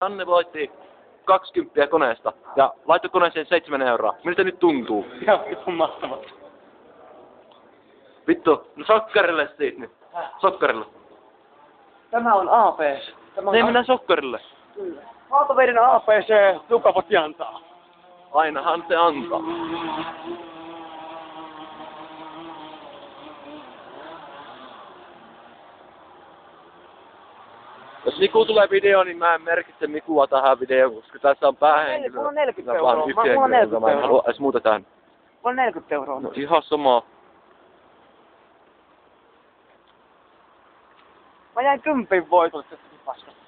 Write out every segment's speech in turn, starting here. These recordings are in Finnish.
Janne voitti 20 koneesta ja laittoi koneeseen 7 euroa. Miltä nyt tuntuu? Ihan vitun mahtavaa. Vittu, no sokkarille siitä nyt. Sokkarille. Tämä on APC. Ei mennä sokkarille. Kyllä. Haataveiden APC, Tupavot antaa. Ainahan se antaa. Jos Miku tulee video, niin mä en merkitse Mikua tähän videoon, koska tässä on päähenkilö. Mulla on 40 Vaan euroa. yksi Mulla on henkilö, 40 joka mä en halua euroa. edes muuta tähän. Mulla on 40 euroa. No ihan sama. Mä jäin 10 voitolle tästäkin paskasta.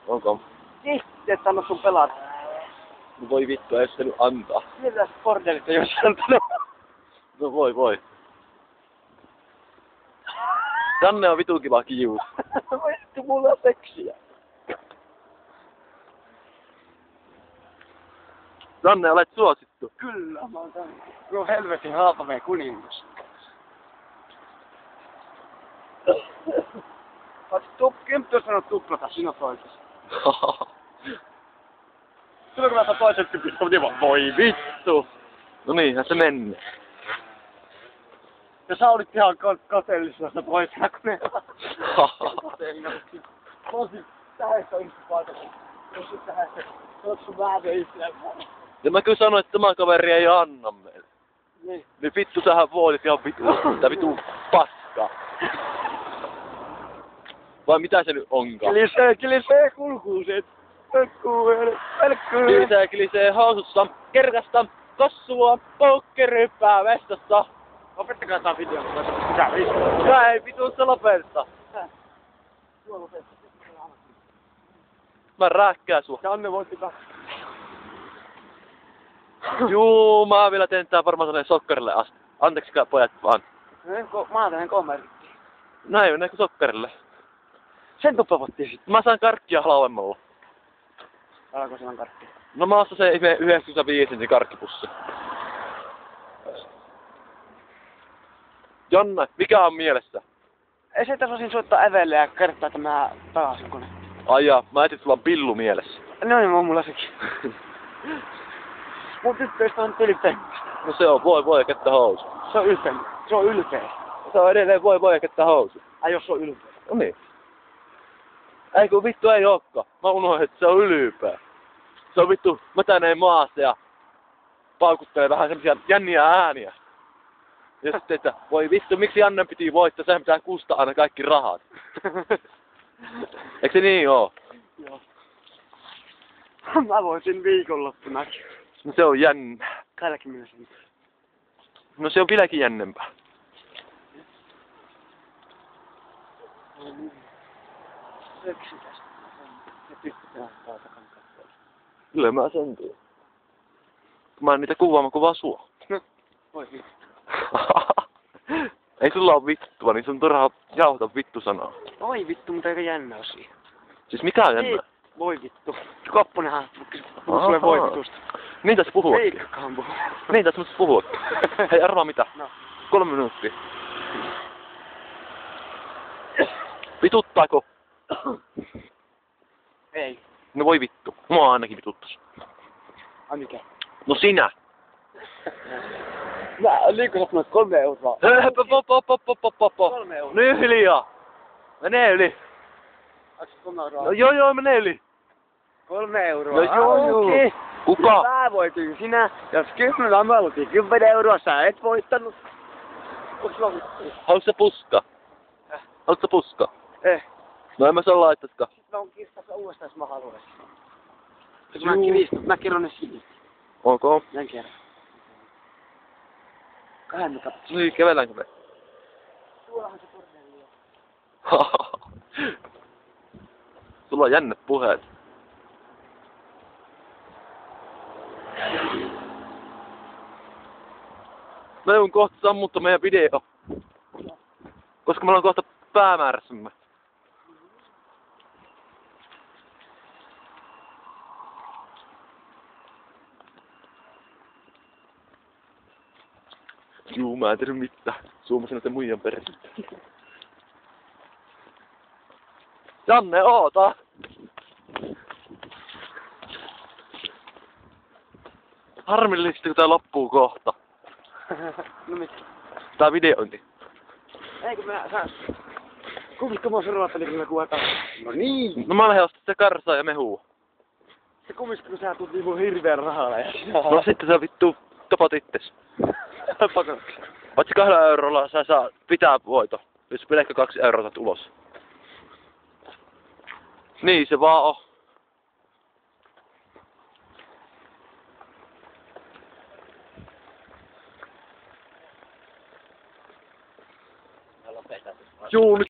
Onko? Ihti, et anna sun pelata. No voi vittu, ei sitä nyt antaa. Mitä bordellit ei ois antanut? No voi. Janne on vitun kiva kius. Vittu, mulla on seksiä. Janne, olet suosittu. Kyllä, mä oon tänne. Tuo helvetin Haapaveen kuningas. Kymppi on sanonut tuplata, sinä toisessa. Silloin kun mä saan toisen kympistä, niin vaan voi vittu. No niinhän se meni. Ja sä olit ihan kateellisessa toisena, kun ne kateellina. Mä olisin tähdessä yhtä paikassa. Jos sit tähdessä, olet sun vähän itseään. Ja mä kyllä sanoin, että tämä kaveri ei anna meille. Niin. Niin vittu sähän voitit ihan vittu paskaa. Vai mitä se nyt onkaan? Kilisee kulkuuset. Kilisee housussa, kerkasta, kossua, poukkeryppää vestassa. Lopettakaa tää video. Mitä vittu? Tää ei vitussa lopeta. Mä rääkkään sua. Janne voitti 2. Juu, mä vielä teen tää varmaan tonne sokkarille asti. Anteeksi pojat vaan. Maatainen kommentti. Näin sokkarille. Sen tuppavottiin sit. Mä saan karkkia halvemmalla. Alako se on karkki? No mä ostan se 95 sentin karkkipussi. Janne, mikä on mielessä? Ei se tasoisin soittaa Evelle ja kertoa, että mä pelasin kone. Ai jaa, mä ajattelin, että sulla on pillu mielessä. No niin, mulla sekin. Mun tyttöistä on ylpeä. No se on voi ja kettä housu. Se on ylpeä. Se on ylpeä. Se on edelleen voi ja kettä housu. Ai jos se on ylpeä. No niin. Ei kun vittu ei olekaan. Mä unohdin, että se on ylpeä. Se on vittu mätäneen maassa ja paukuttelee vähän semmosia jänniä ääniä. Ja sitten, että voi vittu, miksi Janne piti voittaa? Sehän pitää kustaa aina kaikki rahat. Eikö se niin oo? Joo. Mä voisin viikonloppunakin. No se on jännä. 20 sentin. No se on vieläkin jännempää. Seksi tästä. Se tykkää taata kankaa. Kyllä mä sen tiedän. Mä en niitä kuvaamaan vaan sua. No, voi vittu. Ei sulla oo vittua, niin sun turhaa jauhata vittu sanaa. Voi vittu, mutta aika jännä on siinä. Siis mikä on jännä? Voi vittu. Kopponenhan puhuu sulle voi vitusta. Niin tässä puhuu. Eiköhän puhuu. Niin tässä puhuu. Hei arvaa mitä? No. 3 minuuttia. Vituttaako? Ei. No voi vittu. Mua ainakin vituttas. Ai mikä? No sinä. Mä liikunut 3 euroa. 3 euroa. Nyt hiljaa. Menee yli. Onks 3 euroa? No joo, menee yli. 3 euroa. No joo. Okei. Kuka? Mä voitin sinä. Jos 10 mä lutin 10 euroa, sä et voittanut. Onks mä vittu? Haluatko sä puska? Haluatko sä puska? No en mä saa laittaiskaan. Sitten mä oon kistassa uudestaan, jos mä haluaisin. Mä kerron ne siitä. Onko? Jän kerran. 2 me katsotaan. Niin, kävelläänkö me? Tuollahan se porneeli on. Sulla on jännät puheet. Mä joudun kohta sammuttaa meidän video. Koska meillä on kohta päämäärässämme. Juu, mä en tiedä mitään. Suomasin näiden muijan perhettä. Janne, oota! Harmillisesti kun tää loppuu kohta. No mit? Tää videointi. Eikö sä... Kummisko mua survatteli, kun mä kuvataan? No niin! No mä lähden ostaa sitä karsaa ja mehua. Se kummisko kun sä tuut niinku hirveen rahalla ja... No sitten sä vittu tapat itses. Pakoksi. Paitsi 2 eurolla sä saa pitää voito. Jos pelkkä 2 euroa saat ulos. Niin se vaan on. Juu, nyt